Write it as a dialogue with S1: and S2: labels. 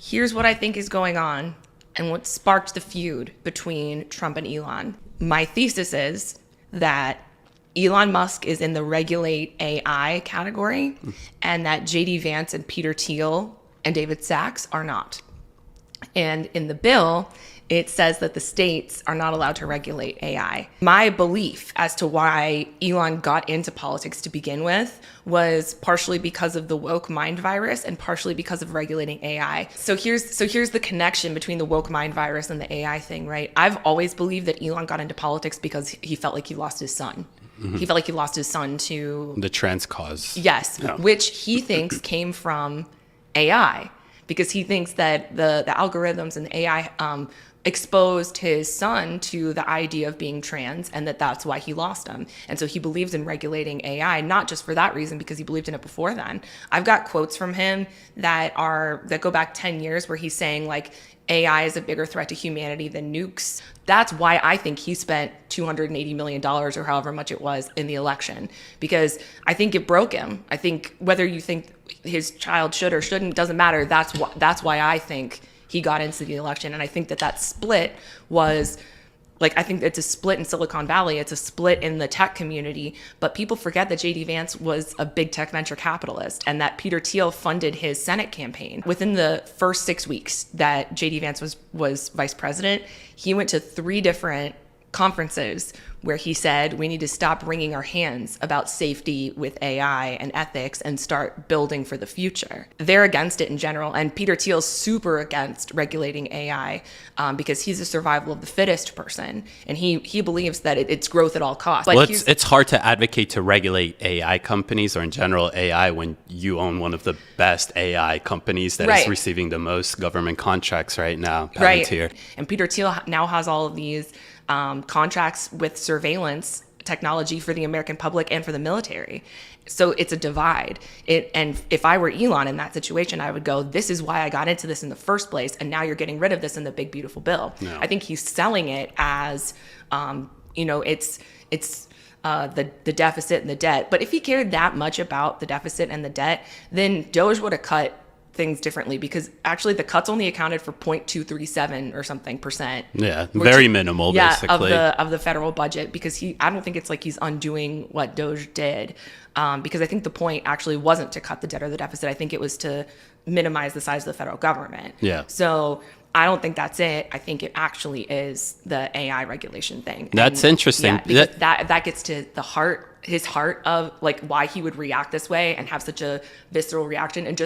S1: Here's what I think is going on and what sparked the feud between Trump and Elon. My thesis is that Elon Musk is in the regulate AI category and that JD Vance and Peter Thiel and David Sachs are not. And in the bill, it says that the states are not allowed to regulate AI. My belief as to why Elon got into politics to begin with was partially because of the woke mind virus and partially because of regulating AI. So here's the connection between the woke mind virus and the AI thing, right? I've always believed that Elon got into politics because he felt like he lost his son. Mm-hmm. He felt like he lost his son to
S2: the trans cause.
S1: Yes, yeah. Which he thinks came from AI, because he thinks that the algorithms and the AI exposed his son to the idea of being trans, and that's why he lost him. And so he believes in regulating AI, not just for that reason, because he believed in it before then. I've got quotes from him that go back 10 years where he's saying like AI is a bigger threat to humanity than nukes. That's why I think he spent $280 million or however much it was in the election, because I think it broke him. I think whether you think his child should or shouldn't, doesn't matter. That's why I think he got into the election. And I think that split was like, I think it's a split in Silicon Valley. It's a split in the tech community. But people forget that JD Vance was a big tech venture capitalist and that Peter Thiel funded his Senate campaign. Within the first 6 weeks that JD Vance was vice president, he went to 3 different conferences where he said we need to stop wringing our hands about safety with AI and ethics and start building for the future. They're against it in general, and Peter Thiel's super against regulating AI because he's a survival of the fittest person, and he believes that it's growth at all costs.
S2: Well, it's hard to advocate to regulate AI companies or in general AI when you own one of the best AI companies that is receiving the most government contracts right now. Palantir.
S1: Right, and Peter Thiel now has all of these contracts with surveillance technology for the American public and for the military. So it's a divide. And if I were Elon in that situation, I would go, this is why I got into this in the first place. And now you're getting rid of this in the big, beautiful bill. No. I think he's selling it as, it's the deficit and the debt. But if he cared that much about the deficit and the debt, then Doge would have cut things differently, because actually the cuts only accounted for 0.237 or something percent.
S2: Yeah, very minimal, basically.
S1: of the federal budget, because I don't think it's like he's undoing what Doge did, because I think the point actually wasn't to cut the debt or the deficit. I think it was to minimize the size of the federal government.
S2: Yeah.
S1: So I don't think that's it. I think it actually is the AI regulation thing.
S2: That's interesting.
S1: Yeah, because that gets to his heart of like why he would react this way and have such a visceral reaction, and just